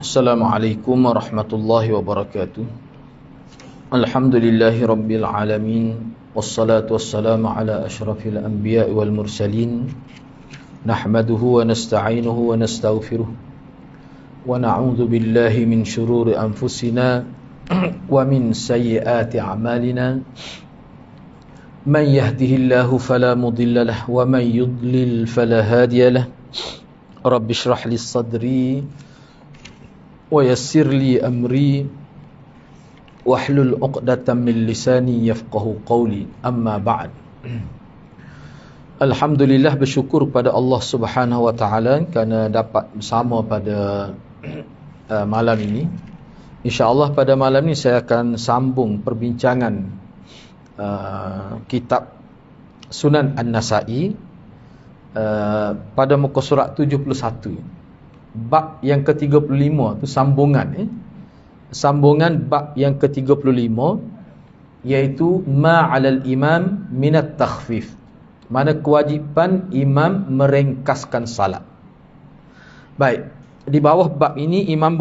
Assalamualaikum warahmatullahi wabarakatuh. Alhamdulillahi rabbil alamin. Wassalatu wassalamu ala ashrafil anbiya wal mursalin. Nahmaduhu wa nasta'inuhu wa nastaghfiruh. Wa na'udzu billahi min shururi anfusina wa min sayyiati a'malina. Man yahdihillahu fala mudilla lahu wa man yudlil fala hadiya lahu. Rabbi shrah li sadri wa yassir li amri wahlul 'uqdatam min lisani yafqahu qawli, amma ba'd. Alhamdulillah, bersyukur pada Allah Subhanahu wa taala kerana dapat bersama pada malam ini. Insya-Allah pada malam ini saya akan sambung perbincangan kitab Sunan An-Nasa'i pada muka surat 71. Bab yang ke-35 tu sambungan sambungan bab yang ke-35, iaitu ma'alal imam minat takhfif, mana kewajipan imam merengkaskan salat. Baik, di bawah bab ini Imam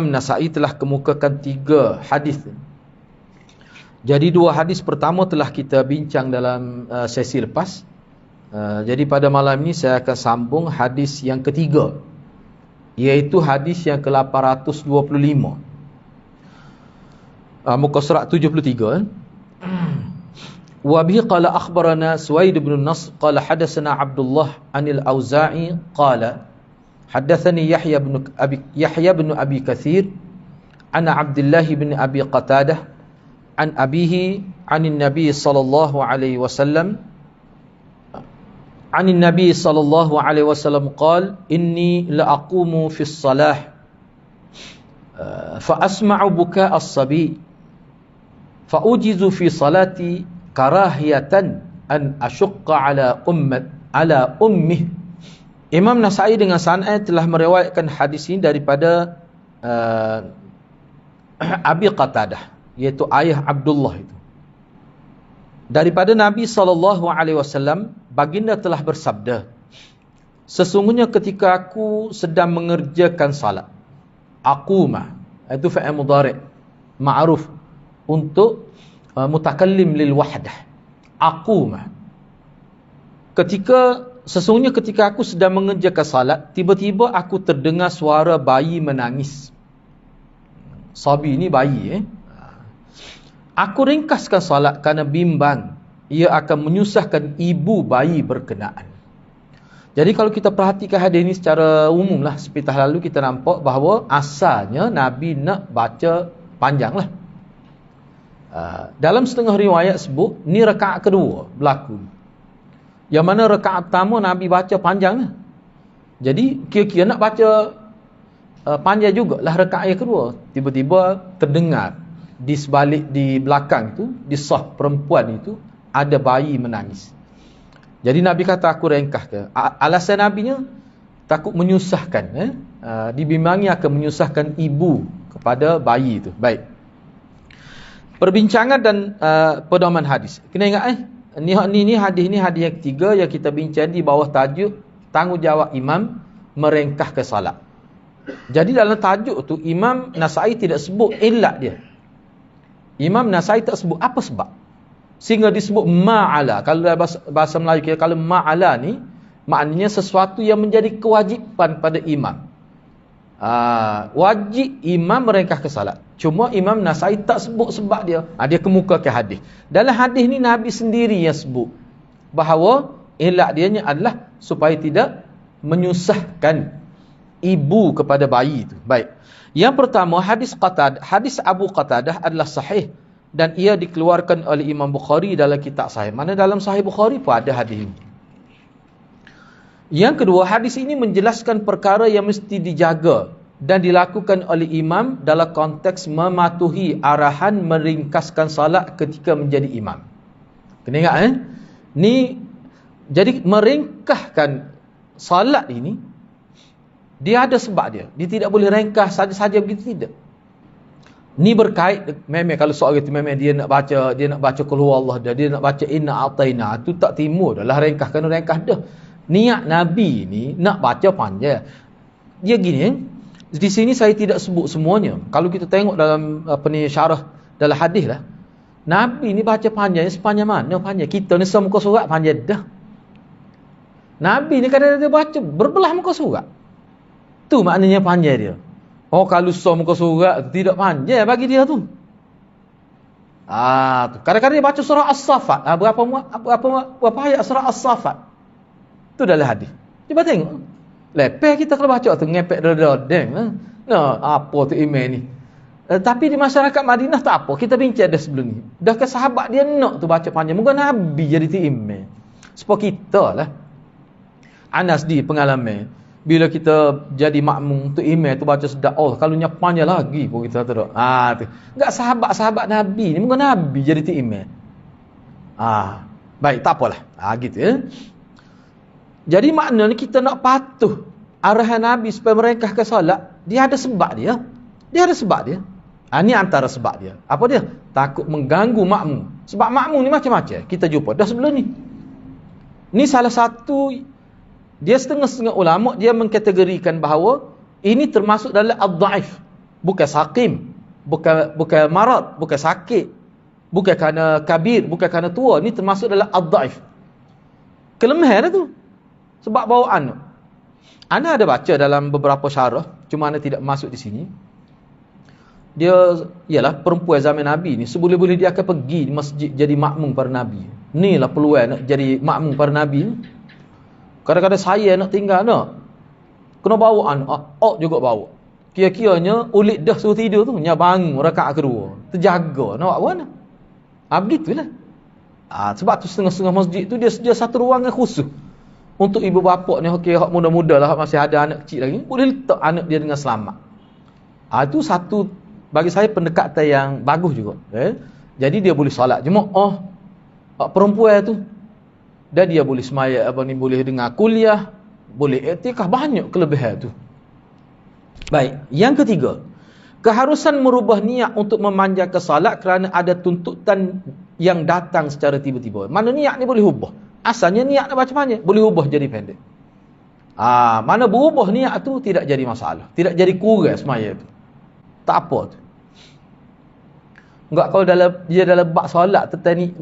Nasa'i telah kemukakan 3 hadis. Jadi 2 hadis pertama telah kita bincang dalam sesi lepas. Jadi pada malam ini saya akan sambung hadis yang ketiga, iaitu hadis yang ke-825. Muka surat 73. Wa bihi qala akhbarana Suwaid bin Nasr qala hadatsana Abdullah anil Auza'i qala hadatsani Yahya bin Abi Katsir ana Abdullah bin Abi Qatadah an abihi anin Nabi sallallahu alaihi wasallam عن النبي صلى الله عليه وسلم قال إني لأقوم في الصلاة فأسمع بكاء الصبي فأوجز في صلاتي كراهية أن أشق على أمه. Imam Nasa'i dengan sanad telah meriwayatkan hadis ini daripada Abi Qatadah, iaitu ayah Abdullah itu. Daripada Nabi SAW, baginda telah bersabda, sesungguhnya ketika aku sedang mengerjakan salat, aquma, itu fa'il mudhari' ma'ruf untuk mutakallim lil wahdah, aquma. Sesungguhnya ketika aku sedang mengerjakan salat, tiba-tiba aku terdengar suara bayi menangis. Sabi ni bayi Aku ringkaskan salat kerana bimbang ia akan menyusahkan ibu bayi berkenaan. Jadi kalau kita perhatikan hadis ini secara umum lah, seperti lalu kita nampak bahawa asalnya Nabi nak baca panjang lah. Dalam setengah riwayat sebut, ni rakaat kedua berlaku. Yang mana rakaat pertama Nabi baca panjang lah. Jadi kira-kira nak baca panjang jugalah rakaat yang kedua. Tiba-tiba terdengar di belakang tu, di saf perempuan itu ada bayi menangis. Jadi Nabi kata aku ringkaskan. Alasan Nabinya takut menyusahkan, dibimbangi akan menyusahkan ibu kepada bayi itu. Baik. Perbincangan dan pedoman hadis. Kena ingat ni hadis yang ketiga yang kita bincang di bawah tajuk tanggungjawab imam merengkahkan salat. Jadi dalam tajuk tu Imam Nasa'i tidak sebut illat dia. Imam Nasa'i tak sebut apa sebab, sehingga disebut ma'ala. Kalau dalam bahasa Melayu kita, kalau ma'ala ni maknanya sesuatu yang menjadi kewajipan pada imam. Wajib imam merengkahkan salat. Cuma Imam Nasa'i tak sebut sebab dia. Dia kemukakan hadis. Dalam hadis ni Nabi sendiri yang sebut bahawa elak dianya adalah supaya tidak menyusahkan ibu kepada bayi itu. Baik. Yang pertama, hadis Abu Qatadah adalah sahih dan ia dikeluarkan oleh Imam Bukhari dalam kitab sahih. Mana dalam Sahih Bukhari pun ada hadis ini. Yang kedua, hadis ini menjelaskan perkara yang mesti dijaga dan dilakukan oleh imam dalam konteks mematuhi arahan meringkaskan salat ketika menjadi imam. Kena ingat ni, jadi meringkaskan salat ini dia ada sebab dia. Dia tidak boleh ringkas saja-saja begitu, tidak. Ni berkait memang kalau soal itu memang dia nak baca qul huwallah, dia nak baca inna a'taina, tu tak timur dah ringkas dah. Niat Nabi ni nak baca panjang. Dia gini, Di sini saya tidak sebut semuanya. Kalau kita tengok dalam syarah dalam hadis lah, Nabi ni baca panjang, sepanjang mana panjang? Kita ni semuka surat panjang dah. Nabi ni kadang-kadang dia baca berbelah muka surat. Tu maknanya panjang dia. Oh, kalau muka surat tidak panjang bagi dia tu. Tu. Kadang-kadang dia baca surah As-Saffat. Berapa ayat surah As-Saffat? Tu dalam hadis. Cuba tengok. Lepeh kita kalau baca tu ngepek dodeng. Apa tu email ni? Tapi di masyarakat Madinah tak apa. Kita bincang dah sebelum ni. Dah ke sahabat dia nak tu baca panjang. Moga Nabi jadi tu email. Supaya kita lah. Anas di pengalaman. Bila kita jadi makmum tu email tu baca sedap. Oh, kalau nya panjang lagi pun kita tu. Tu. Enggak sahabat-sahabat Nabi ni. Moga Nabi jadi tu email. Baik, tak apalah. Gitu ya. Jadi maknanya kita nak patuh arahan Nabi supaya merengkahkan solat, dia ada sebab dia. Dia ada sebab dia. Ini antara sebab dia. Apa dia? Takut mengganggu makmum. Sebab makmum ni macam-macam. Kita jumpa dah sebelum ni. Ni salah satu, dia setengah-setengah ulama dia mengkategorikan bahawa ini termasuk dalam ad-dhaif. Bukan saqim, bukan marad, bukan sakit, bukan kerana kabir, bukan kerana tua. Ini termasuk dalam ad-dhaif. Kelemahan tu. Sebab bawaan. Ana ada baca dalam beberapa syarah, cuma ana tidak masuk di sini. Dia ialah perempuan zaman Nabi ni, seboleh-boleh dia akan pergi di masjid jadi makmum para Nabi. Inilah peluang nak jadi makmum para Nabi ni. Kadang-kadang saya nak tinggal nak. Kena bawa juga bawa. Kira-kiranya ulit dah suruh tidur tu, nya bangun rakaat kedua. Terjaga nak buat mana? Begitulah. Sebab tu setengah-setengah masjid tu dia sedia satu ruangan khusus. Untuk ibu bapa ni, hak muda-muda lah, masih ada anak kecil lagi, boleh letak anak dia dengan selamat. Itu satu, bagi saya pendekatan yang bagus juga. Jadi dia boleh solat jemaah, perempuan tu. Dan dia boleh semaya, boleh dengar kuliah, boleh iktikaf, banyak kelebihan tu. Baik, yang ketiga. Keharusan merubah niat untuk memanjangkan solat kerana ada tuntutan yang datang secara tiba-tiba. Mana niat ni boleh ubah. Asalnya niat nak baca panjang, boleh ubah jadi pendek. Mana berubah niat tu tidak jadi masalah. Tidak jadi kurang semaya tu. Tak apa tu. Enggak, kalau dalam bab solat,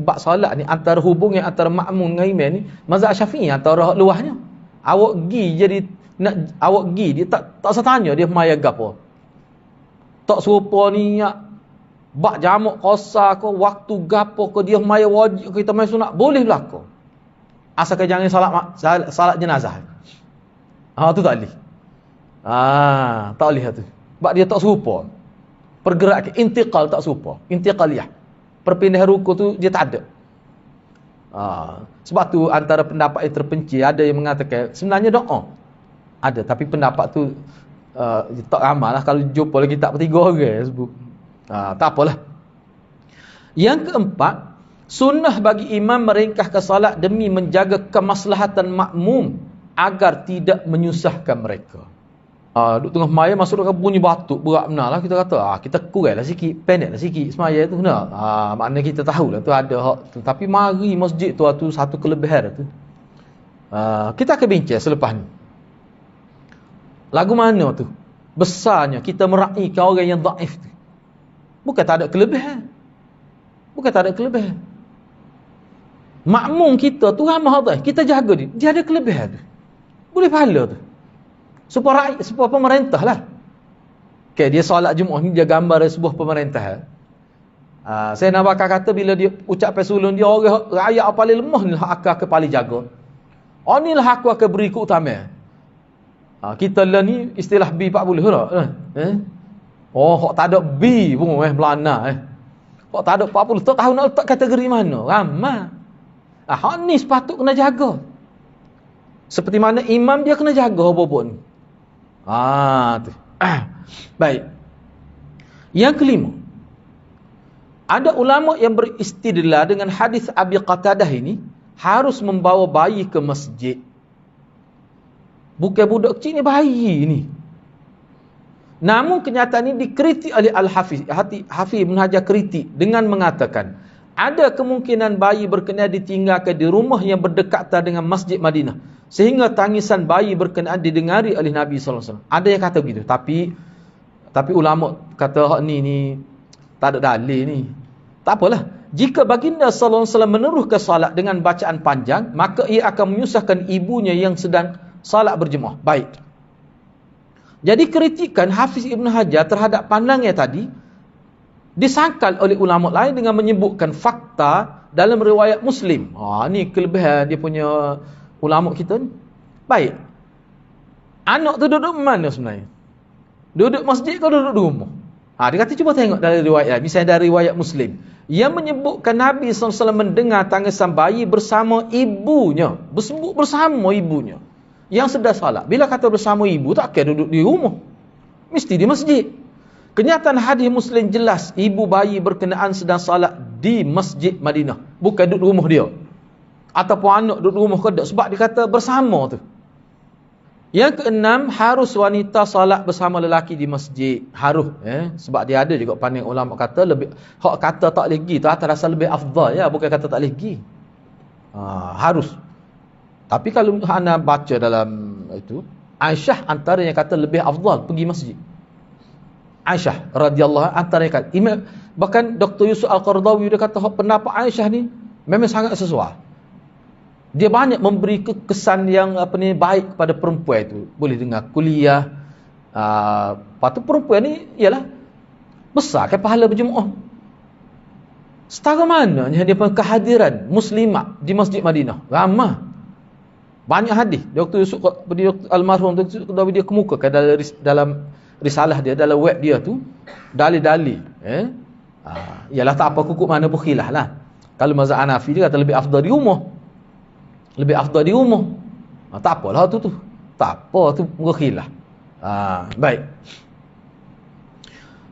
bab solat ni antara hubungan antara makmum dengan imam ni, mazhab Syafi'i antara luahnya. Awak pergi dia tak usah tanya dia maya gapo. Tak serupa niat bab jamak qasar ke, waktu gapo ke, dia maya wajib ke, kita mai sunat, boleh berlaku. Asalkan jangan salat jenazah. Tu tak boleh. Tak boleh tu. Sebab dia tak serupa. Pergerakan intiqal tak serupa. Intiqaliyah. Perpindahan ruku tu dia tak ada. Sebab tu antara pendapat yang terpencil, ada yang mengatakan sebenarnya doa ada, tapi pendapat tu tak ramai lah. Kalau jumpa lagi tak bertiga orang sebut. Tak apalah. Yang keempat, sunnah bagi imam meringkahkan salat demi menjaga kemaslahatan makmum agar tidak menyusahkan mereka. Duduk tengah maya masuk dekat bunyi batuk berat benar lah, kita kata kita kuranglah sikit, pendeklah sikit semaya tu nak. Maknanya kita tahulah tu ada hak tu, tapi mari masjid tu satu kelebihan tu. Kita akan bincang selepas ni. Lagu mana tu? Besarnya kita meraihkan orang yang dhaif tu. Bukan tak ada kelebihan. Makmum kita tu ramah dhaif, kita jaga dia. Dia ada kelebihan tu. Boleh pahala tu. Supaya pemerintah lah. Dia solat Jumaat ni dia gambar sebuah pemerintah. Saya nak bakal kata bila dia ucap pesulun dia, orang rakyat paling lemah ni lah aku paling jaga. Ni lah aku akan beri keutamaan. Kita lah ni istilah B40 lah. Hak tak ada B pun belana. Hak tak ada 40, tak tahu nak letak kategori mana. Ramah. Hak ni sepatut kena jaga. Seperti mana imam dia kena jaga apa-apa ni. Tu. Baik. Yang kelima. Ada ulama yang beristidlal dengan hadis Abi Qatadah ini, harus membawa bayi ke masjid. Bukan budak kecil ni, bayi ni. Namun kenyataan ini dikritik oleh Al-Hafiz. Hafiz Ibn Hajar kritik dengan mengatakan, Ada kemungkinan bayi berkenaan ditinggalkan di rumah yang berdekatan dengan Masjid Madinah, sehingga tangisan bayi berkenaan didengari oleh Nabi SAW. Ada yang kata begitu. Tapi ulama kata ni tak ada dalil ni. Tak apalah. Jika baginda SAW meneruhkan salat dengan bacaan panjang, maka ia akan menyusahkan ibunya yang sedang salat berjemaah. Baik. Jadi kritikan Hafiz Ibn Hajar terhadap pandangan tadi disangkal oleh ulama lain dengan menyebutkan fakta dalam riwayat Muslim. Ni kelebihan dia punya ulama kita ni. Baik. Anak tu duduk mana sebenarnya? Duduk masjid ke duduk di rumah? Dia kata cuba tengok dari riwayat. Misalnya dari riwayat Muslim yang menyebutkan Nabi SAW mendengar tangisan bayi bersama ibunya. Bersama ibunya yang sedang salat. Bila kata bersama ibu, tak kira duduk di rumah. Mesti di masjid. Kenyataan hadis Muslim jelas ibu bayi berkenaan sedang salat di Masjid Madinah. Bukan duduk di rumah dia. Ataupun anak duduk di rumah ke tak. Sebab dia kata bersama tu. Yang keenam, harus wanita salat bersama lelaki di masjid. Harus. Sebab dia ada juga pandang ulama kata lebih. Hak kata tak boleh pergi tu atas rasa lebih afdal. Bukan kata tak boleh pergi. Harus. Tapi kalau anda baca dalam itu, Aisyah antara yang kata lebih afdal pergi masjid. Aisyah radhiyallahu antara yang kata. Bahkan Dr. Yusuf Al-Qaradawi dia kata pendapat Aisyah ni memang sangat sesuai. Dia banyak memberi kesan yang baik kepada perempuan itu. Boleh dengar kuliah. Lepas tu perempuan ni ialah besar kan pahala berjemaah. Setara mana dia punya kehadiran muslimat di Masjid Madinah. Ramah. Banyak hadis. Dr. Yusuf almarhum Dr. Yusuf Qaradawi dia kemukakan dalam risalah dia, dalam web dia tu, dalil-dalil. Ialah tak apa kukuk mana pun khilaf lah. Kalau mazhab Hanafi dia kata lebih afdal di rumah. Lebih afdal di rumah. Tak apalah tu. Tak apa tu khilaf. Baik.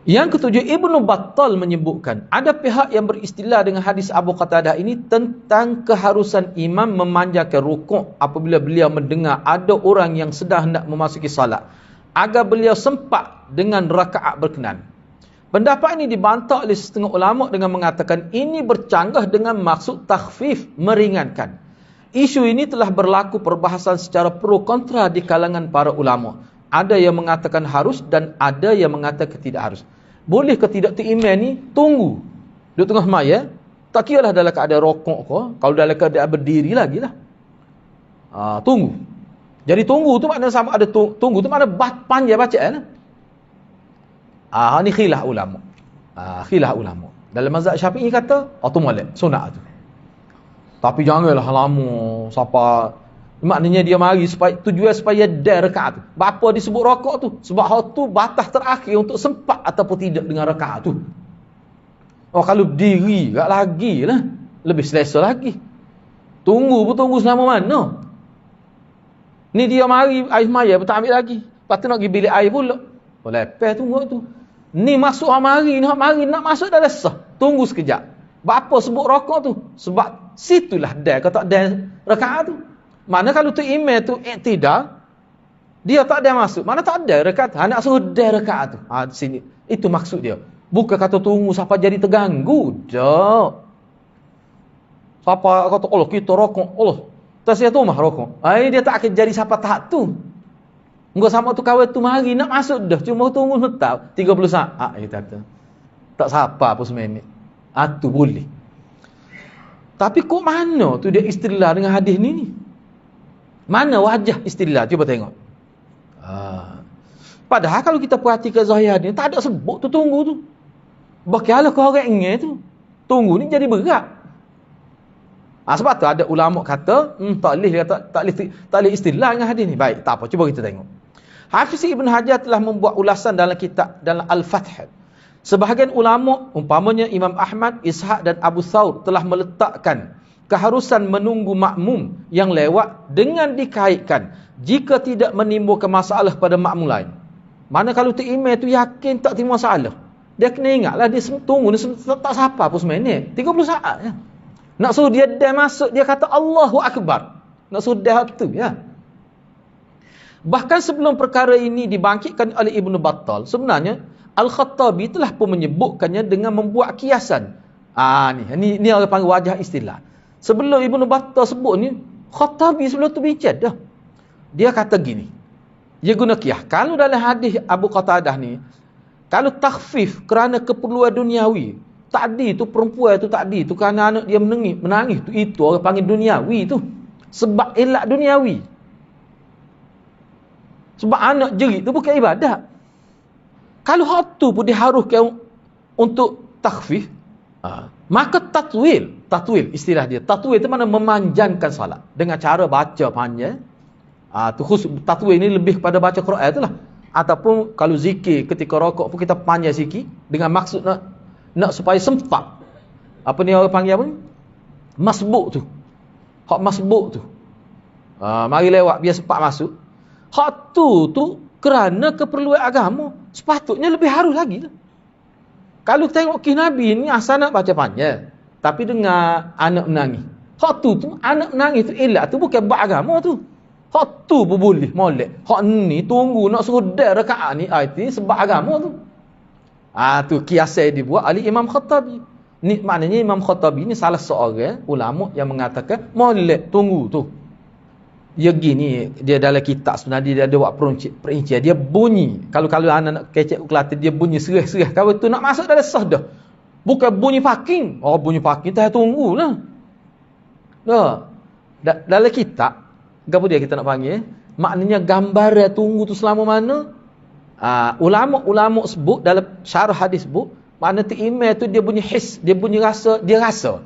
Yang ketujuh, Ibnu Battal menyebutkan ada pihak yang beristilah dengan hadis Abu Qatadah ini tentang keharusan imam memanjangkan rukuk apabila beliau mendengar ada orang yang sedang hendak memasuki salat, agar beliau sempat dengan rakaat berkenan. Pendapat ini dibantah oleh setengah ulama dengan mengatakan ini bercanggah dengan maksud takhfif, meringankan. Isu ini telah berlaku perbahasan secara pro kontra di kalangan para ulama. Ada yang mengatakan harus dan ada yang mengatakan tidak harus. Boleh ke tidak tu imam ni tunggu di tengah maya, tak kira lah dalam keadaan rokok ke, kalau dalam keadaan berdiri lagi lah. Tunggu. Jadi tunggu tu makna sama ada tunggu tu makna panjang bacaan lah. Ni khilaf ulama. Khilaf ulama. Dalam mazhab Syafi'i kata automatik sunat tu. Tapi janganlah lama siapa. Maknanya dia mari supaya tujuan supaya dah rakaat tu. Bapa disebut rakaat tu? Sebab hal tu batas terakhir untuk sempat ataupun tidak dengan rakaat tu. Kalau berdiri tak lagi lah. Lebih selesa lagi. Tunggu selama mana? Ni dia mari air maya pun tak ambil lagi. Lepas tu nak pergi bilik air pula. Lepas tunggu tu. Ni masuk mari nak masuk dah lesah. Tunggu sekejap. Bapa sebut rakaat tu? Sebab situlah dah. Kalau tak dah rakaat tu. Mana kalau tu imam tu tidak, dia tak ada masuk. Mana tak ada rakaat. Nak suruh dah rakaat tu. Di sini. Itu maksud dia. Bukan kata tunggu siapa jadi terganggu. Tak. Siapa kata Allah kita rokok. Allah. Tasya tu mah rokok. Dia tak akan jadi siapa tahap tu. Enggak sama tu kawan tu mari nak masuk dah. Cuma tunggu tetap 30 saat. Kita kata. Tak siapa pun seminit. Tu boleh. Tapi kok mana tu dia istilah dengan hadis ni? Mana wajah istilah? Cuba tengok. Padahal kalau kita perhatikan zahir ni, tak ada sebut tu tunggu tu. Bagaimana kau orang ingat tu? Tunggu ni jadi berat. Sebab tu ada ulama kata, tak boleh istilah dengan hadis ni. Baik, tak apa. Cuba kita tengok. Hafiz Ibn Hajar telah membuat ulasan dalam kitab, dalam Al-Fath. Sebahagian ulama, umpamanya Imam Ahmad, Ishaq dan Abu Thawr telah meletakkan keharusan menunggu makmum yang lewat dengan dikaitkan jika tidak menimbulkan masalah pada makmum lain. Mana kalau tu imam tu yakin tak timbul masalah, dia kena ingatlah dia tunggu ni tak siapa pun seminit 30 saat ya. Nak suruh dia dah masuk, dia kata Allahu Akbar, nak suruh dah tu ya. Bahkan sebelum perkara ini dibangkitkan oleh Ibnu Battal, sebenarnya Al-Khattabi telah pun menyebutkannya dengan membuat kiasan Ni orang panggil wajah istilah. Sebelum Ibnu Battah sebut ni, Khattabi sebelum tu bincang dah. Dia kata gini. Dia guna qiyas. Kalau dalam hadis Abu Qatadah ni, kalau takhfif kerana keperluan duniawi, takdi tu perempuan tu takdi tu kerana anak dia menangis tu, itu orang panggil duniawi tu. Sebab elak duniawi. Sebab anak jerit tu bukan ibadat. Kalau hak tu pun diharuskan untuk takhfif, maka tatwil istilah dia. Tatwil itu mana memanjangkan salat dengan cara baca panjang. Tu khusus tatwil ni lebih kepada baca Quran itulah. Ataupun kalau zikir ketika rokok pun kita panjang sikit dengan maksud nak supaya sempat. Apa ni orang panggil apa ni? Masbuk tu. Hak masbuk tu. Mari lewat biar sempat masuk. Hak tu kerana keperluan agama, sepatutnya lebih harus lagi lah. Kalau tengok kisah Nabi ni asal nak baca panjang, tapi dengar anak menangis. Hak tu anak menangis tu elak tu bukan buat agama tu. Hak tu pun boleh molek. Hak ni tunggu nak suruh dah rakaat ni, itu sebab agama tu. Tu kiasai dibuat oleh Imam Khattabi. Ni maknanya Imam Khattabi ni salah seorang ulama yang mengatakan molek tunggu tu. Dia gini, dia dalam kitab sebenarnya dia ada buat perincian. Dia bunyi. Kalau anak nak kecek Kelantan, dia bunyi serih-serih. Kalau tu nak masuk dalam sah dah. Bukan bunyi parking. Bunyi parking tak tunggulah. Dalam kitab, apa dia kita nak panggil? Maknanya gambar tunggu tu selama mana? Ulama-ulama sebut dalam syarah hadis sebut, makna tu imam tu dia bunyi his, dia bunyi rasa, dia rasa.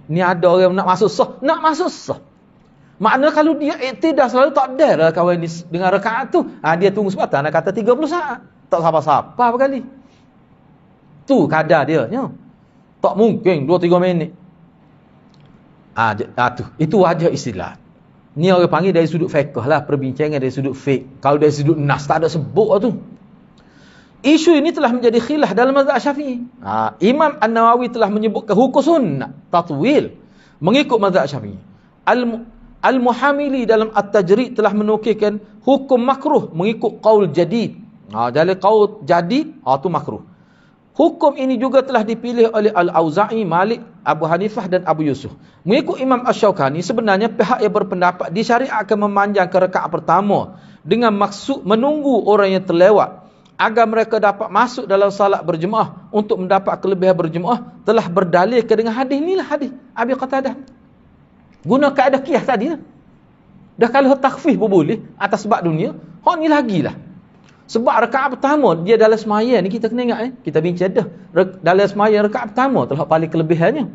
Ni ada orang nak masuk sah. Makna kalau dia iktidah selalu tak ada lah kawan dengan rakaat tu. Dia tunggu sebentar, nak kata 30 saat. Tak siapa-siapa apa kali. Tu kadar dia. Tak mungkin 2-3 minit. Itu wajah istilah. Ni orang panggil dari sudut fiqh lah, perbincangan dari sudut fiqh. Kalau dari sudut nas tak ada sebut lah tu. Isu ini telah menjadi khilaf dalam mazhab Syafi'i. Imam An-Nawawi telah menyebutkan hukum sunnah tatwil mengikut mazhab Syafi'i. Al-Muhamili dalam At-Tajrid telah menukilkan hukum makruh mengikut qaul jadid. Jadi qaul jadid tu makruh. Hukum ini juga telah dipilih oleh Al-Auza'i, Malik, Abu Hanifah dan Abu Yusuf. Mengikut Imam Asy-Syaukani, sebenarnya pihak yang berpendapat disyariatkan memanjangkan rakaat pertama dengan maksud menunggu orang yang terlewat agar mereka dapat masuk dalam salat berjemaah untuk mendapat kelebihan berjemaah telah berdalilkan dengan hadis inilah, hadis Abi Qatadah. Guna kaedah qiyas tadi lah. Dah kalau takhfif pun boleh atas sebab dunia, ni lagilah. Sebab rakaat pertama dia dalam semaya ni kita kena ingat kita bincang dah. Dalam semaya rakaat pertama telah paling kelebihannya.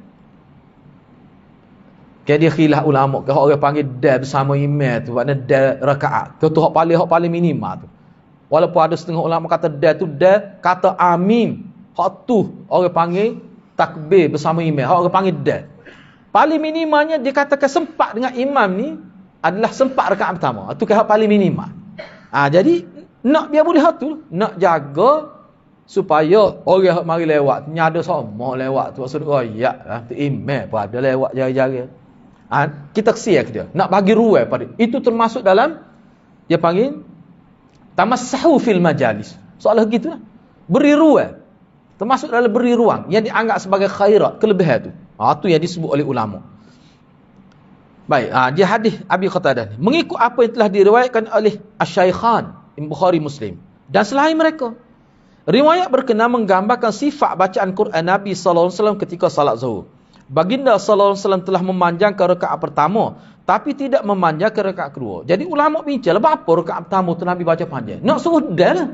Dia khilaf ulama ke orang panggil dah bersama imam tu, makna dah rakaat. Tu hak paling minima tu. Walaupun ada setengah ulama kata dah kata amin. Hak tu orang panggil takbir bersama imam. Hak orang panggil dah. Paling minimanya dia katakan sempat dengan imam ni adalah sempat rakaat pertama. Itu hak paling minima. Jadi nak biar boleh hak tu, nak jaga supaya orang yang mari lewat ni ada semua lewat tu maksud royak lah. Tu imam pun ada lewat jari-jari. Kita kesiak dia. Nak bagi ruang pada itu termasuk dalam dia panggil tamassahu fil majalis. Soalah gitulah. Beri ruang. Termasuk dalam beri ruang yang dianggap sebagai khairat, kelebihan tu. Itu yang disebut oleh ulama. Baik, dia hadis Abi Qatadah ni mengikut apa yang telah diriwayatkan oleh Asy-Syaikhan Bukhari Muslim dan selain mereka. Riwayat berkenaan menggambarkan sifat bacaan Quran Nabi sallallahu alaihi wasallam ketika salat Zuhur. Baginda sallallahu alaihi wasallam telah memanjangkan rakaat pertama tapi tidak memanjangkan rakaat kedua. Jadi ulama bincang apa rakaat pertama tu Nabi baca panjang. Nak suruh dah lah.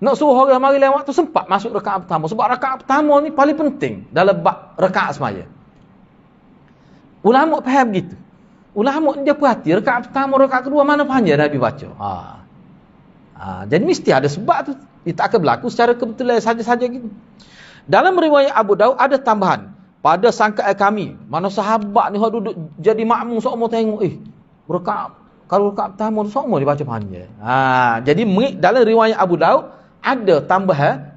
Nak suruh orang mari lewat tu sempat masuk rakaat pertama. Sebab rakaat pertama ni paling penting dalam bab rakaat semaya. Ulama faham gitu. Ulama dia perhati rakaat pertama, rakaat kedua mana panjang Nabi baca. Jadi mesti ada sebab tu. Dia tak akan berlaku secara kebetulan saja-saja gitu. Dalam riwayat Abu Daud ada tambahan. Pada sangkaan kami, mana sahabat ni hok duduk jadi makmum semua tengok rakaat kalau rakaat pertama semua dia baca panjang. Jadi dalam riwayat Abu Daud ada tambahan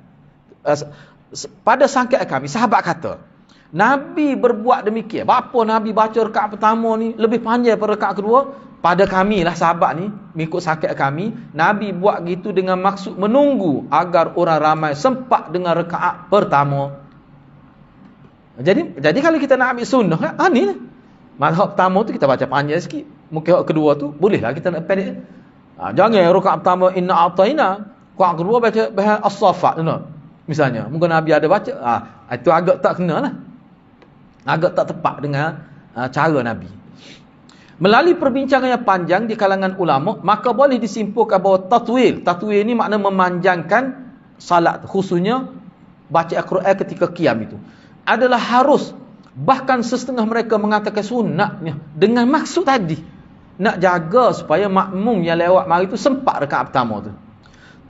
pada sangkaan kami sahabat kata Nabi berbuat demikian. Apa Nabi baca rakaat pertama ni lebih panjang daripada rakaat kedua? Pada kami lah sahabat ni, mengikut sangkaan kami, Nabi buat gitu dengan maksud menunggu agar orang ramai sempat dengan rakaat pertama. Jadi kalau kita nak ambil sunnah, ni lah. Mazhab pertama tu kita baca panjang sikit. Mungkin kedua tu bolehlah kita nak pendek. Jangan rakaat pertama inna a'taina, rakaat kedua baca as-saffat tu. Misalnya, mungkin Nabi ada baca, itu agak tak kena lah. Agak tak tepat dengan cara Nabi. Melalui perbincangan yang panjang di kalangan ulama, maka boleh disimpulkan bahawa tatwil ni makna memanjangkan salat, khususnya baca Al-Quran ketika qiyam itu adalah harus. Bahkan setengah mereka mengatakan sunatnya dengan maksud tadi, nak jaga supaya makmum yang lewat mari itu sempat rakaat pertama tu.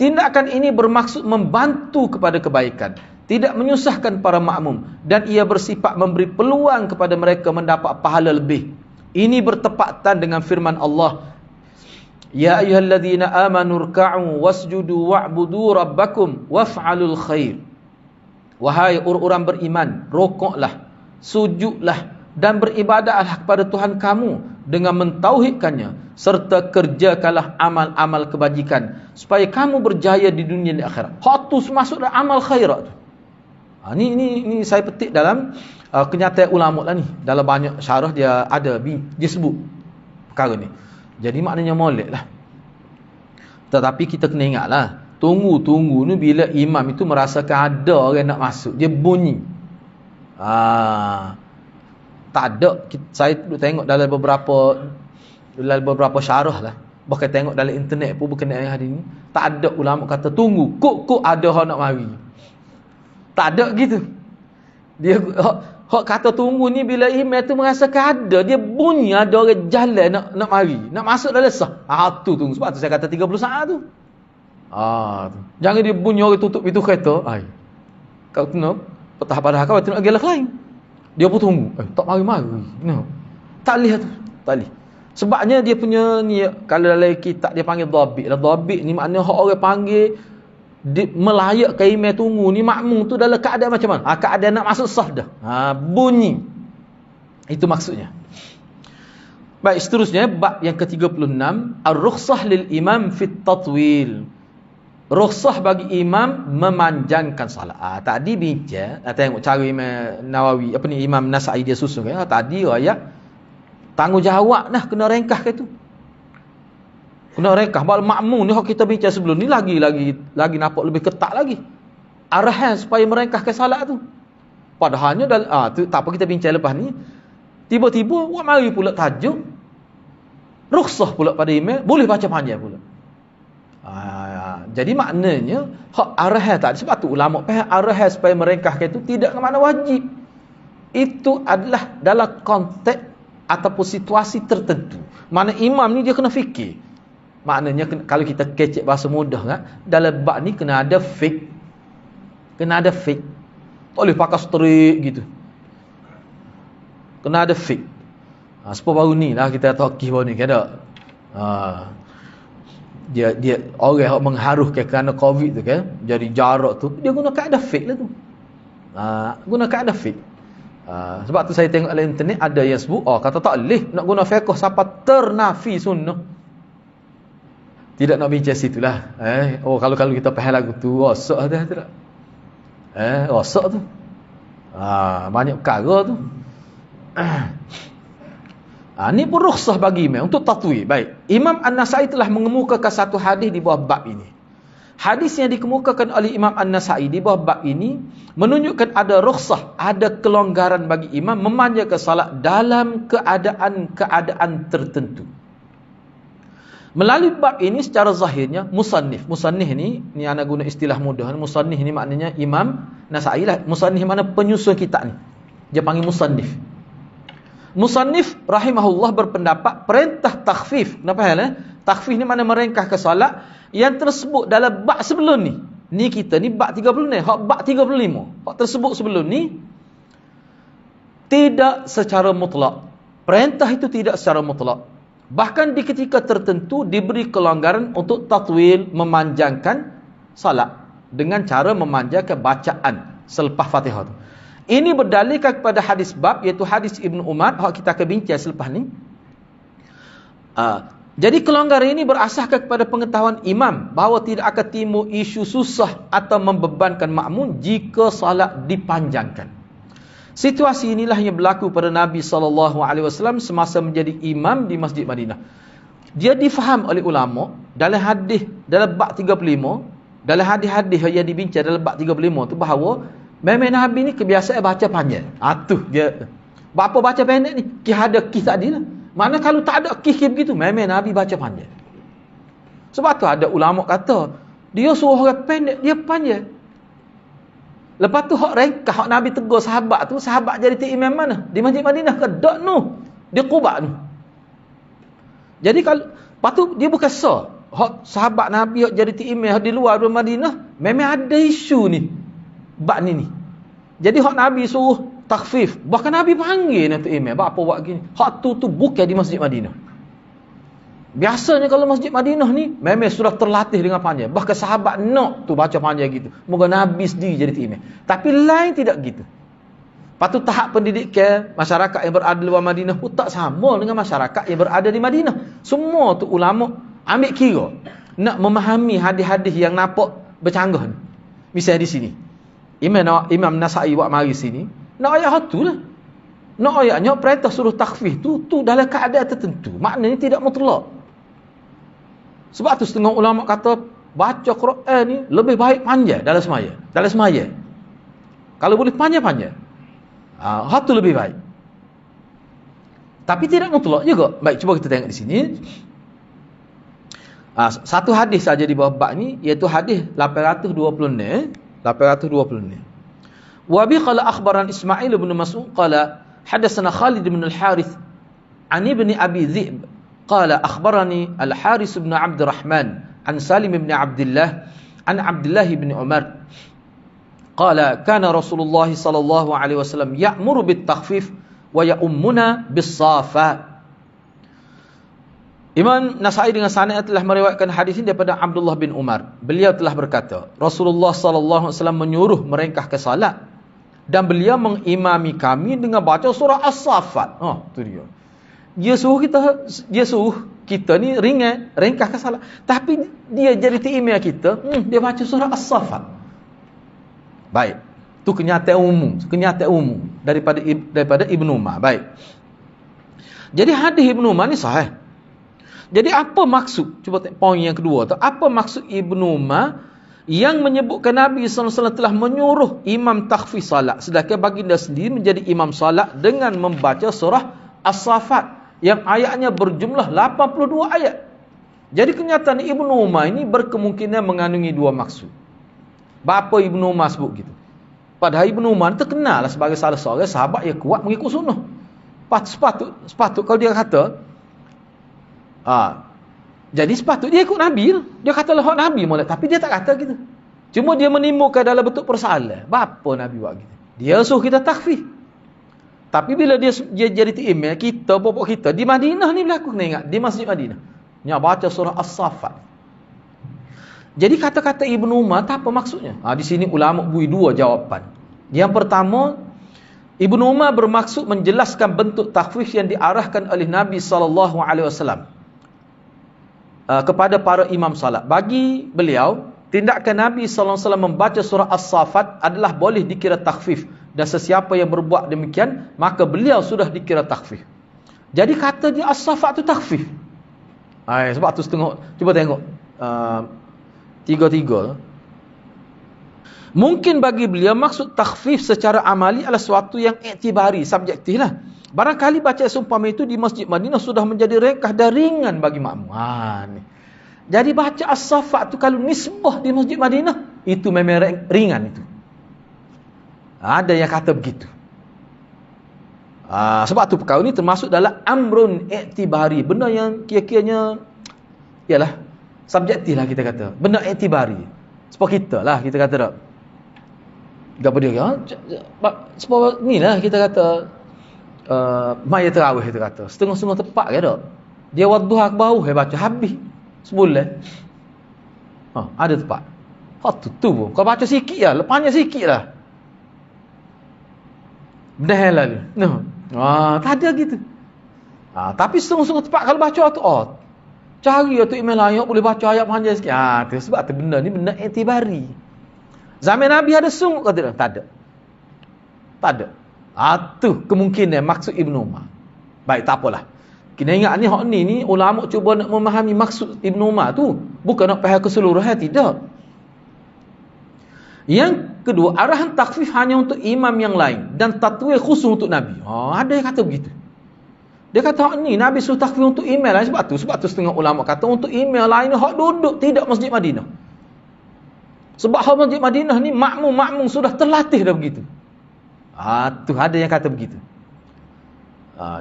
Tindakan ini bermaksud membantu kepada kebaikan, tidak menyusahkan para makmum, dan ia bersifat memberi peluang kepada mereka mendapat pahala lebih. Ini bertepatan dengan firman Allah, ya ayyuhalladzina amanu ruk'u wasjudu wa'budu rabbakum waf'alul khair. Wahai orang-orang beriman, rukuklah, sujudlah dan beribadahlah kepada Tuhan kamu dengan mentauhidkannya, serta kerjakanlah amal-amal kebajikan supaya kamu berjaya di dunia dan akhirat. Hak tu masuk dalam amal khairat tu. Ni saya petik dalam kenyataan ulama lah ni. Dalam banyak syarah dia ada dia sebut perkara ni. Jadi maknanya molek lah. Tetapi kita kena ingat lah, tunggu ni bila imam itu merasakan ada orang nak masuk, dia bunyi. Tak ada. Saya tengok dalam beberapa syarah lah, bahkan tengok dalam internet pun berkenaan hari ni, tak ada ulama kata tunggu kok ada orang nak mari. Tak ada gitu. Dia hak kata tunggu ni bila imam tu merasakan ada, dia bunyi ada orang jalan nak mari, nak masuk dalam sah. Tu tunggu. Sebab tu saya kata 30 saat tu. Tu. Jangan dia bunyi orang tutup pintu kereta. Kau kena petah pada kau tu nak gelak lain. Dia pun tunggu. Tak mari-mari. No. Tak lihat tu. Tak lihat. Sebabnya dia punya ni, kalau dalam kitab dia panggil dhabit. Dhabit ni maknanya hak orang panggil melayakkan imam tunggu ni, makmum tu dalam keadaan macam mana? Keadaan nak masuk sah dah. Bunyi. Itu maksudnya. Baik, seterusnya bab yang ke-36, ar-rukhsah lil imam fit tatwil. Rukhsah bagi imam memanjangkan salat. Tadi bincang, tengok cara Imam Nawawi, Imam Nasa'i dia susun kan. Tadi ayat tanggungjawab nah kena ringkas ke tu. Kena ringkas. Bal makmum ni hak kita bincang sebelum ni lagi nampak lebih ketat lagi. Arahan supaya meringkaskan salat tu. Padahalnya tu tak apa kita bincang lepas ni. Tiba-tiba mari pula tajuk rukhsah pula pada imam, boleh baca panjang pula. Jadi maknanya hak arahan tak. Sebab tu ulama faham arahan supaya meringkaskan itu tidak ke makna wajib. Itu adalah dalam konteks ataupun situasi tertentu. Mana imam ni dia kena fikir. Maknanya kalau kita kecek bahasa mudah kan, dalam bab ni kena ada fik. Kena ada fik. Tak boleh pakai strik gitu. Kena ada fik. Sebab baru ni lah kita talkie baru ni ada. Dia orang yang mengharuhkan kerana COVID tu kan, jadi jarak tu dia guna kaedah fik lah tu. Guna kaedah fik. Sebab tu saya tengok dalam internet ada yang sebut kata tak boleh nak guna fiqh sampai ternafi sunnah. Tidak nak bincang situlah. Kalau kita faham lagu tu rosak dah tak. Rosak tu. Banyak perkara tu. Ini pun rukhsah bagi imam untuk tatwil. Baik, Imam An-Nasa'i telah mengemukakan satu hadis di bawah bab ini. Hadis yang dikemukakan oleh Imam An-Nasa'i di bawah bab ini menunjukkan ada rukhsah, ada kelonggaran bagi imam memanjangkan salat dalam keadaan tertentu. Melalui bab ini secara zahirnya musannif ni anak guna istilah mudah. Musannif ni maknanya Imam Nasa'i lah. Musannif mana penyusun kitab ni. Dia panggil musannif. Musannif rahimahullah berpendapat perintah takhfif. Kenapa hal? Takhfif ni mana meringkaskan salat yang tersebut dalam bab sebelum ni. Ni kita ni bab 30 ni, hak bab 35. Hak tersebut sebelum ni tidak secara mutlak. Perintah itu tidak secara mutlak. Bahkan di ketika tertentu diberi kelonggaran untuk tatwil, memanjangkan salat dengan cara memanjangkan bacaan selepas Fatihah tu. Ini berdalilkan kepada hadis bab, iaitu hadis Ibn Umar yang kita akan bincang selepas ni. Jadi kelonggaran ini berasaskan kepada pengetahuan imam bahawa tidak akan timbul isu susah atau membebankan makmum jika salat dipanjangkan. Situasi inilah yang berlaku pada Nabi SAW semasa menjadi imam di Masjid Madinah. Dia difaham oleh ulama dalam hadis dalam bab 35, dalam hadis-hadis yang dibincang dalam bab 35 tu bahawa memang Nabi ni kebiasaan baca panjang. Tu dia. Apa baca pendek ni? Ada kisah tadi lah. Mana kalau tak ada kisah begitu, memang Nabi baca panjang. Sebab tu ada ulama kata, dia suruh orang pendek, dia panjang. Lepas tu hak rengkah, hak Nabi tegur sahabat tu, sahabat jadi imam mana? Di Masjid Madinah ke? Tak no. Di Quba tu. Jadi kalau, lepas tu dia bukan sah. Hak sahabat Nabi hak jadi imam di luar Madinah, memang ada isu ni. Bab ni. Jadi hak Nabi suruh takhfif. Bahkan Nabi panggil tu imam. Apa buat gini? Hak tu bukan di Masjid Madinah. Biasanya kalau Masjid Madinah ni memang sudah terlatih dengan panjang. Bahkan sahabat nak tu baca panjang gitu. Moga Nabi sendiri jadi imam. Tapi lain tidak gitu. Lepas tu tahap pendidikan masyarakat yang berada di luar Madinah pun tak sama dengan masyarakat yang berada di Madinah. Semua tu ulama ambil kira nak memahami hadis-hadis yang nampak bercanggah ni. Misalnya di sini. Imam Nasai buat mari sini. Nak ayat tu lah. Nak ayatnya perintah suruh takhfif tu dalam keadaan tertentu. Maknanya tidak mutlak. Sebab tu setengah ulama kata baca Quran ni lebih baik panjang dalam semaya. Dalam semaya. Kalau boleh panjang-panjang. Hal tu lebih baik. Tapi tidak mutlak juga. Baik, cuba kita tengok di sini. Satu hadis saja di bawah bab ni, iaitu hadis 826. 826. Wa bi qala akhbaran Ismail bin Mas'ud qala hadatsana Khalid bin al-Harith an ibni Abi Dhi'b qala akhbarani al-Haris bin Abd Rahman an Salim bin Abdullah an Abdullah bin Umar qala kana Rasulullah sallallahu alaihi wasallam ya'muru bit takhfif wa ya'ummuna bis safat. Imam Nasai dengan sanad telah meriwayatkan hadis ini daripada Abdullah bin Umar. Beliau telah berkata, Rasulullah sallallahu alaihi wasallam menyuruh merengkahkan salat dan beliau mengimami kami dengan baca surah As-Saffat. Tu dia. Dia suruh kita ni ringan, ringkaskan salat. Tapi dia jadi imam kita, dia baca surah As-Saffat. Baik. Tu kenyataan umum daripada Ibnu Umar. Baik. Jadi hadis Ibnu Umar ni sahih. Jadi apa maksud? Cuba tengok poin yang kedua tu. Apa maksud Ibnu Umar yang menyebutkan Nabi SAW telah menyuruh imam takhfif salat, sedangkan baginda sendiri menjadi imam salat dengan membaca surah As-Saffat yang ayatnya berjumlah 82 ayat. Jadi kenyataan Ibnu Umar ini berkemungkinan mengandungi dua maksud. Bapa Ibnu Umar sebut gitu. Padahal Ibnu Umar terkenal sebagai salah seorang sahabat yang kuat mengikut sunnah. Sepatut kalau dia kata jadi sepatut dia ikut Nabi. Dia kata lah Nabi molek, tapi dia tak kata gitu. Cuma dia menimbulkan dalam bentuk persoalan. Bapa Nabi buat gitu? Dia suruh kita takhfif. Tapi bila dia jadi imam kita, bapak kita di Madinah ni berlaku, kena ingat, di Masjid Madinah. Dia baca surah As-Saffat. Jadi kata-kata Ibnu Umar tak apa maksudnya? Di sini ulama bui dua jawapan. Yang pertama, Ibnu Umar bermaksud menjelaskan bentuk takhfif yang diarahkan oleh Nabi SAW kepada para imam salat. Bagi beliau, tindakan Nabi SAW membaca surah As-Saffat adalah boleh dikira takhfif, dan sesiapa yang berbuat demikian, maka beliau sudah dikira takhfif. Jadi kata dia As-Saffat tu takhfif. Sebab tu setengah, cuba tengok tiga-tiga. Mungkin bagi beliau maksud takhfif secara amali adalah sesuatu yang iktibari, subjektif lah. Barangkali baca seumpama itu di Masjid Madinah sudah menjadi ringkas dan ringan bagi makmum. Jadi baca As-Saffat tu kalau nisbah di Masjid Madinah, itu memang ringan itu. Ada yang kata begitu. Sebab tu perkara ni termasuk dalam amrun iktibari. Benda yang kira-kiranya ialah subjektif lah kita kata. Benda iktibari. Sebab kita lah kita kata tak. Apa dia? Sebab ni lah kita kata maya terawih kita kata. Setengah-setengah tepat ke tak? Dia wadduha ke bawah baca habis sebulan. Ada tepat. Tu pun. Kau baca sikit lah. Lepasnya sikit lah. Benda yang lalu. Tak ada gitu. Tapi setengah-setengah tepat kalau baca tu. Cari tu email ayat boleh baca ayat panjang sikit. Tu sebab tu benda ni benda iktibari. Zaman Nabi ada sungguh ke tidak? Tak ada. Tak ada. Tu kemungkinan maksud Ibn Umar. Baik, tak apalah. Kena ingat ni, hak ni ulama cuba nak memahami maksud Ibn Umar tu, bukan nak faham keseluruhan, tidak. Yang kedua, arahan takhfif hanya untuk imam yang lain dan tatwil khusus untuk Nabi. Ada yang kata begitu. Dia kata hak ni Nabi suruh takhfif untuk imam lain, sebab tu setengah ulama kata untuk imam lain hak duduk tidak Masjid Madinah. Sebab hak Masjid Madinah ni makmum sudah terlatih dah begitu. Tu ada yang kata begitu.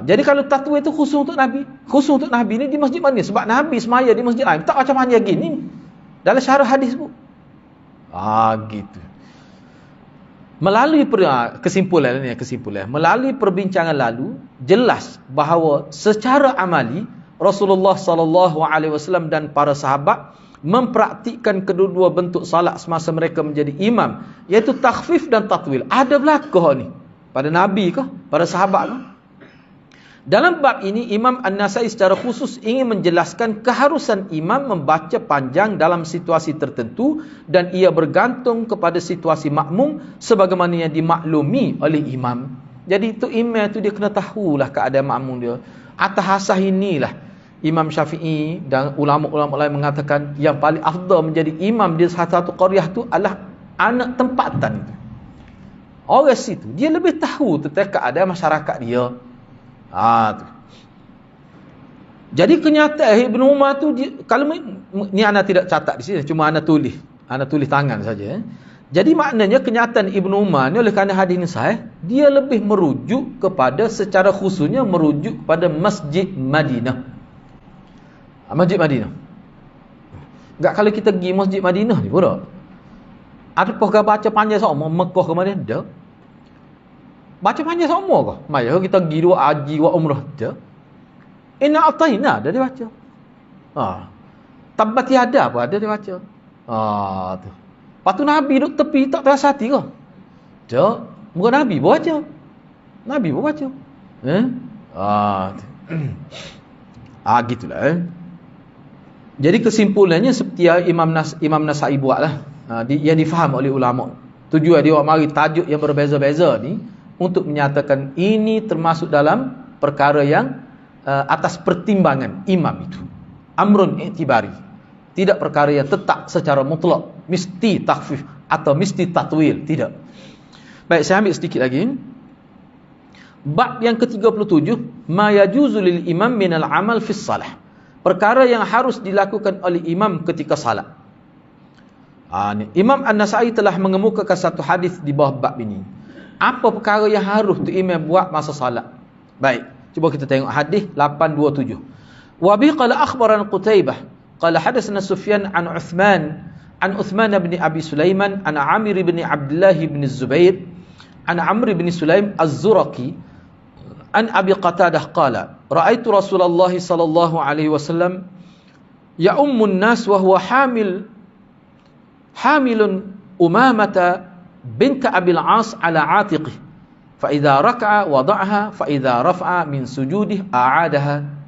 Jadi kalau tatwil itu khusus untuk Nabi ni di Masjid Madinah, sebab Nabi semaya di masjid lain tak macam mana gini dalam syarah hadis bu. Gitu. Melalui kesimpulan, melalui perbincangan lalu jelas bahawa secara amali Rasulullah sallallahu alaihi wasallam dan para sahabat mempraktikkan kedua-dua bentuk salat semasa mereka menjadi imam, iaitu takhfif dan tatwil. Ada berlaku ni pada Nabi ke, pada sahabat ke? Dalam bab ini Imam An-Nasai secara khusus ingin menjelaskan keharusan imam membaca panjang dalam situasi tertentu dan ia bergantung kepada situasi makmum sebagaimana yang dimaklumi oleh imam. Jadi itu imam tu dia kena tahulah keadaan makmum dia. Atas asas inilah Imam Syafi'i dan ulama-ulama lain mengatakan yang paling afdal menjadi imam di satu qaryah tu adalah anak tempatan itu. Orang situ dia lebih tahu tentang keadaan masyarakat dia. Tu. Jadi kenyataan Ibn Umar tu kalau ni ana tidak catat di sini, cuma ana tulis tangan saja. Jadi maknanya kenyataan Ibn Umar ni oleh kerana hadis ini sahih, dia lebih merujuk kepada secara khususnya merujuk kepada Masjid Madinah. Masjid Madinah. Enggak kalau kita pergi Masjid Madinah ni pula. Adakah baca panjang sama Mekah ke Madinah? Tak. Baca panjang sama ke? Maya kita pergi dua haji, dua umrah je. Inna ataina dah dia baca. Tabbat yada apa ada dia baca. Tu. Lepas tu Nabi duduk tepi tak terasati ke? Tak. Bukan Nabi pun baca. Nabi pun baca. Gitulah. Jadi kesimpulannya seperti Imam Nasai buatlah. Yang difaham oleh ulama. Tujuan dia mari tajuk yang berbeza-beza ni untuk menyatakan ini termasuk dalam perkara yang atas pertimbangan imam itu. Amrun i'tibari. Tidak perkara yang tetap secara mutlak, mesti takhfif atau mesti tatwil, tidak. Baik, saya ambil sedikit lagi. Bab yang ke-37, ma yajuzu lil imam min al-amal fi shalah. Perkara yang harus dilakukan oleh imam ketika salat. Imam An-Nasai telah mengemukakan satu hadis di bawah bab ini. Apa perkara yang harus tu imam buat masa salat? Baik, cuba kita tengok hadis 827. Wa bi qala akhbarana Qutaibah qala hadatsana Sufyan an Uthman bin Abi Sulaiman an Amir bin Abdullah bin Zubair an Amr bin Sulaim Az-Zuraqi an Abi Qatadah qala ra'aitu Rasulullah sallallahu alaihi wasallam ya'ummun nas wa huwa hamilun umamata bint Abil As ala atiqih fa idza raka'a wada'aha fa idza rafa'a min sujudih a'adaha.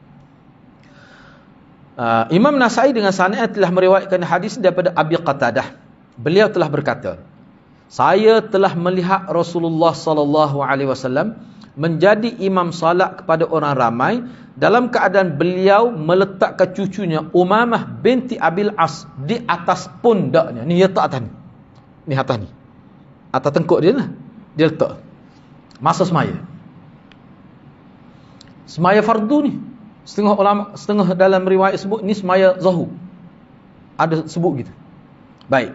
Imam Nasai dengan sanad telah meriwayatkan hadis daripada Abi Qatadah. Beliau telah berkata, saya telah melihat Rasulullah sallallahu alaihi wasallam menjadi imam salat kepada orang ramai dalam keadaan beliau meletakkan cucunya Umamah binti Abil As di atas pundaknya. Ni letak atas ni. Ni atas ni. Atas tengkuk dia lah. Dia letak. Masa semaya. Semaya fardu ni. Setengah dalam riwayat sebut ni semaya zuhur. Ada sebut gitu. Baik.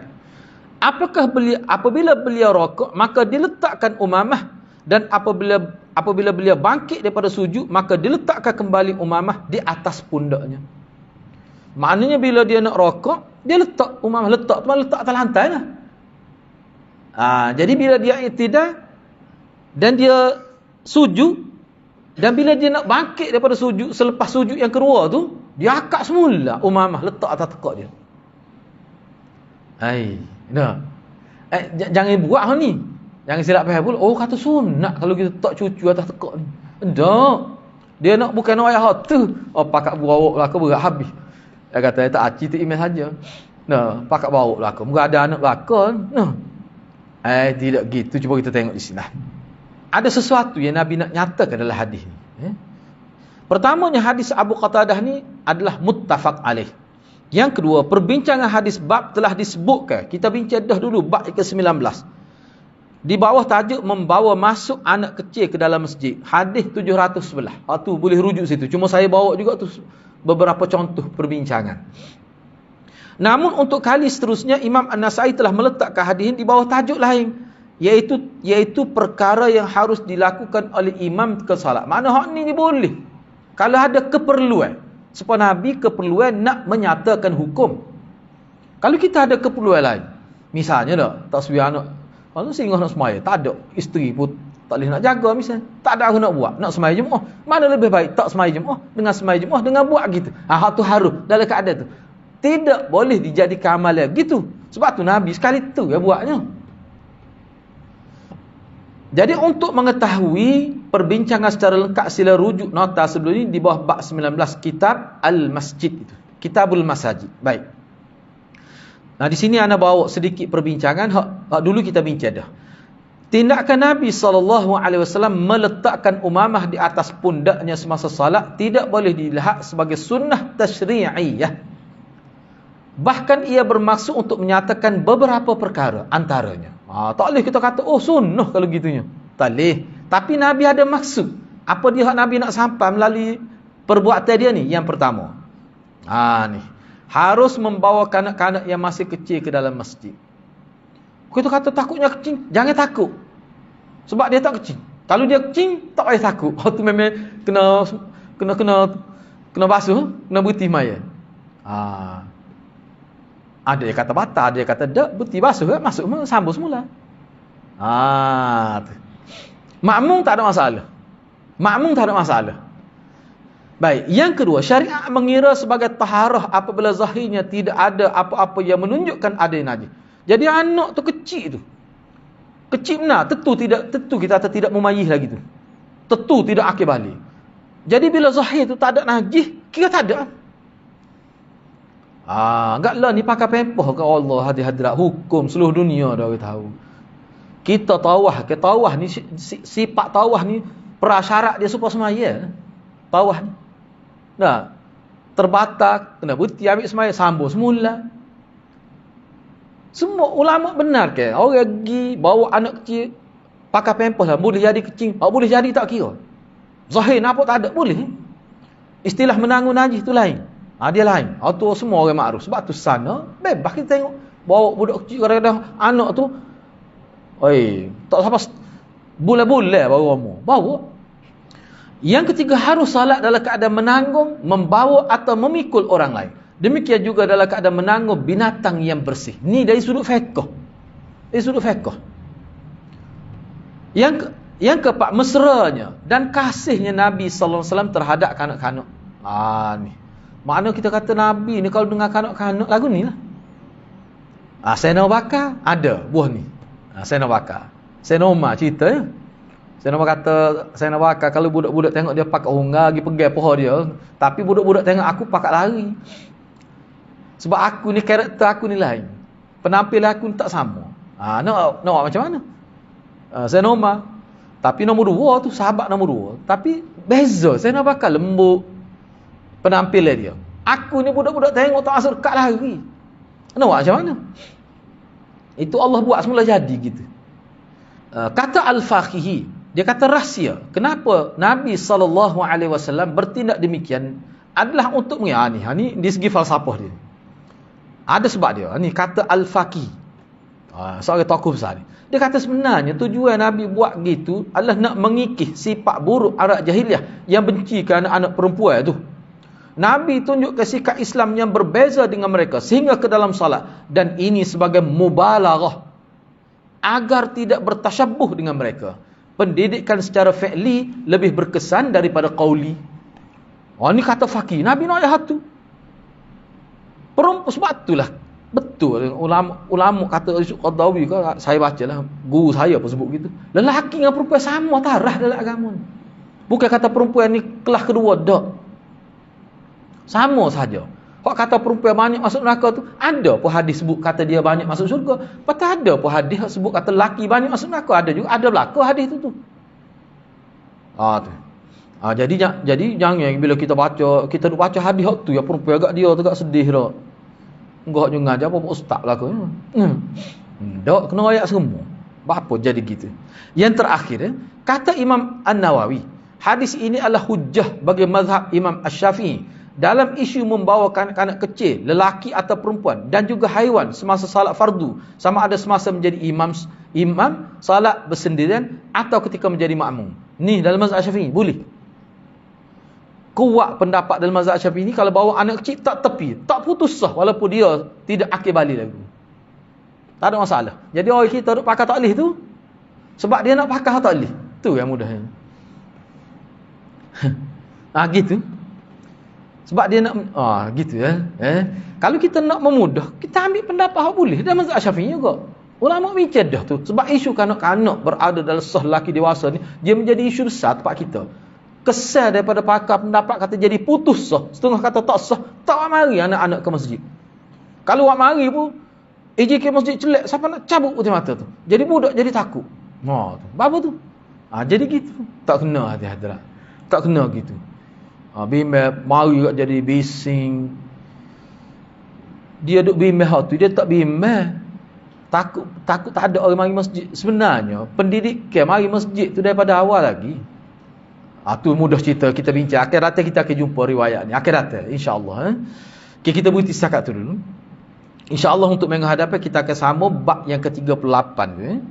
Apabila beliau rokok, maka diletakkan Umamah, dan apabila beliau bangkit daripada sujud, maka diletakkan kembali Umamah di atas pundaknya. Maknanya bila dia nak rokok, dia letak Umamah, letak atas lantai lah. Jadi bila dia i'tidal dan dia sujud, dan bila dia nak bangkit daripada sujud, selepas sujud yang kedua tu, dia akak semula Umamah letak atas tekak dia. Jangan buat hal ni. Jangan silap faham pula. Oh, kata sunat kalau kita letak cucu atas tekak ni. Tak. Dia nak bukan nak ayah tu. Oh, pakak bawa belaka berat habis. Dia kata tak aci tu email saja. Pakak bawa belaka. Mungkin ada anak belaka. Tidak gitu. Cuba kita tengok di sini. ada sesuatu yang Nabi nak nyatakan dalam hadis ni. Pertamanya hadis Abu Qatadah ni adalah muttafaq alaih. Yang kedua, perbincangan hadis bab telah disebutkan. Kita bincang dah dulu bab ke-19. Di bawah tajuk membawa masuk anak kecil ke dalam masjid. Hadis 711. Tu boleh rujuk situ. Cuma saya bawa juga tu beberapa contoh perbincangan. Namun untuk kali seterusnya Imam An-Nasai telah meletakkan hadis ini di bawah tajuk lain, iaitu perkara yang harus dilakukan oleh imam ke salat. Mana hak ni boleh kalau ada keperluan. Supaya Nabi keperluan nak menyatakan hukum. Kalau kita ada keperluan lain, misalnya tak tasbih anak, kalau singgah nak semaya, tak ada, isteri pun tak boleh nak jaga misalnya, tak ada aku nak buat, nak semaya Jumaat, mana lebih baik tak semaya Jumaat dengan semaya Jumaat dengan buat gitu. Hak tu harus dalam keadaan tu. Tidak boleh dijadikan amalan gitu. Sebab tu Nabi sekali tu ya buatnya. Jadi untuk mengetahui perbincangan secara lengkap sila rujuk nota sebelum ini di bawah bab 19 kitab Al-Masjid itu. Kitabul Masajid. Baik. Nah di sini ana bawa sedikit perbincangan hak dulu kita bincang dah. Tindakan Nabi SAW meletakkan Umamah di atas pundaknya semasa salat tidak boleh dilihat sebagai sunnah tasyri'iyah. Bahkan ia bermaksud untuk menyatakan beberapa perkara antaranya. Tak boleh kita kata, sunnah kalau gitunya. Tak boleh. Tapi Nabi ada maksud. Apa dia Nabi nak sampai melalui perbuatan dia ni? Yang pertama. Ni. Harus membawa kanak-kanak yang masih kecil ke dalam masjid. Kita kata takutnya kecil. Jangan takut. Sebab dia tak kecil. Kalau dia kecil, tak payah takut. Tu memang kena basuh, kena berhenti maya. Ada yang kata batal, ada yang kata dak, berhenti basuh kan, masuk sambung semula. Tu. Makmum tak ada masalah. Makmum tak ada masalah. Baik, yang kedua, syariat mengira sebagai taharah apabila zahirnya tidak ada apa-apa yang menunjukkan ada najis. Jadi anak tu kecil tu. Kecil benar, tentu kita tidak memayih lagi tu. Tentu tidak akil balik. Jadi bila zahir tu tak ada najis, kira tak ada. Enggaklah ni pakai pempoh ke Allah hadrat hukum seluruh dunia dah kita tahu. Kita tawah ni sifat tawah ni prasyarat dia supaya semaya. Tawah ni. Dah terbatas, kena berhenti ambil semaya sambung semula. Semua ulama benar ke orang pergi bawa anak kecil pakai pempoh lah boleh jadi kecil, boleh jadi tak kira. Zahir nampak tak ada boleh. Istilah menanggung najis tu lain. Dia lain. Tu semua orang makruf. Sebab tu sana bebas kita tengok bawa budak kecil kadang-kadang anak tu tak sampai bulan-bulan bawa. Yang ketiga, harus salat dalam keadaan menanggung, membawa atau memikul orang lain. Demikian juga dalam keadaan menanggung binatang yang bersih. Ni dari sudut fiqh. Yang keempat, mesranya dan kasihnya Nabi sallallahu alaihi wasallam terhadap kanak-kanak. Ni. Makna kita kata Nabi ni kalau dengar kanak-kanak lagu ni lah. Sayyidina Abu Bakar ada buah ni. Sayyidina Abu Bakar. Sayyidina Umar cerita ya. Sayyidina Umar kata, Sayyidina Abu Bakar kalau budak-budak tengok dia pakai unggar pergi pegang pohon dia, tapi budak-budak tengok aku pakai lari. Sebab aku ni, karakter aku ni lain. Penampilan aku ni tak sama. Nak macam mana? Sayyidina Umar. Tapi nombor 2 tu sahabat nombor 2. Tapi beza. Sayyidina Abu Bakar lembut penampilan dia. Aku ni budak-budak tengok tak asal dekat lari. Nak buat macam mana? Itu Allah buat semula jadi gitu. Kata Al-Faqihi, dia kata rahsia. Kenapa Nabi SAW bertindak demikian adalah untuk ni di segi falsafah dia. Ada sebab dia. Ni kata Al-Faqih. Seorang tokoh besar ni. Dia kata sebenarnya tujuan Nabi buat gitu adalah nak mengikis sifat buruk Arab jahiliah yang benci ke anak-anak perempuan tu. Nabi tunjukkan sikap Islam yang berbeza dengan mereka sehingga ke dalam salat, dan ini sebagai mubalaghah agar tidak bertasyabuh dengan mereka. Pendidikan secara fi'li lebih berkesan daripada qauli. Ni kata Faqih. Nabi nak ayat tu. Perempuan sebab itulah betul ulama kata Qadawi ke, saya bacalah guru saya pun sebut gitu. Lelaki dengan perempuan sama tarah dalam agama. Bukan kata perempuan ni kelas kedua dak. Sama saja. Hak kata perempuan banyak masuk neraka tu, ada pun hadis sebut kata dia banyak masuk syurga. Patut ada pun hadis sebut kata lelaki banyak masuk neraka, ada juga ada berlaku hadis tu. Tu. Jadi jangan bila kita duk baca hadis hak tu ya perempuan agak dia tu agak sedih dah. Enggak juga aja apa ustaz lah aku. Dak kena ayat semua. Apa jadi gitu. Yang terakhir, kata Imam An-Nawawi, hadis ini adalah hujjah bagi mazhab Imam Asy-Syafi'i dalam isu membawa kanak-kanak kecil, lelaki atau perempuan dan juga haiwan semasa salat fardu, sama ada semasa menjadi imam salat bersendirian atau ketika menjadi makmum. Ni dalam mazhab Syafi'i boleh. Kuat pendapat dalam mazhab Syafi'i ni, kalau bawa anak kecil tak tepi, tak putus sah walaupun dia tidak akil balik lagi. Tak ada masalah. Jadi orang kita duk pakai taklih tu sebab dia nak pakai taklih. Tu yang mudahnya. Gitu. Sebab dia nak gitu ya. Kalau kita nak memudah, kita ambil pendapat hak boleh dalam mazhab Syafi'i juga. Ulama bincang dah tu. Sebab isu kanak-kanak berada dalam sah lelaki dewasa ni, dia menjadi isu besar tempat kita. Kesal daripada pakar pendapat kata jadi putus sah, setengah kata tak sah, tak mari anak-anak ke masjid. Kalau awak mari pun ke masjid celak, siapa nak cabut putih mata tu. Jadi budak jadi takut. Tu. Apa tu? Jadi gitu. Tak kena hati-hati. Tak kena gitu. Bimbel mari kat jadi bising. Dia duk bimbel hak tu, dia tak bimbel. Takut tak ada orang mari masjid. Sebenarnya pendidikan mari masjid tu daripada awal lagi. Tu mudah cerita, kita bincang. Akhir kita akan jumpa riwayat ni. Akhir insya-Allah. Okay, kita berhenti setakat tu dulu. InsyaAllah untuk minggu hadapan kita akan sambung bab yang ke-38 tu.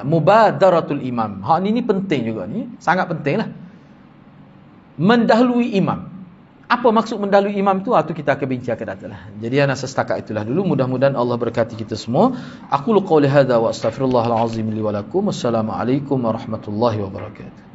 Mubadaratul imam. Hak ni penting juga ni. Sangat penting lah. Mendahului imam. Apa maksud mendahului imam tu? Tu kita akan bincang akan datang lah. Jadi ana setakat itulah dulu. Mudah-mudahan Allah berkati kita semua. Aqulu qawli hadza wa astaghfirullahal azim li wa lakum. Wassalamualaikum warahmatullahi wabarakatuh.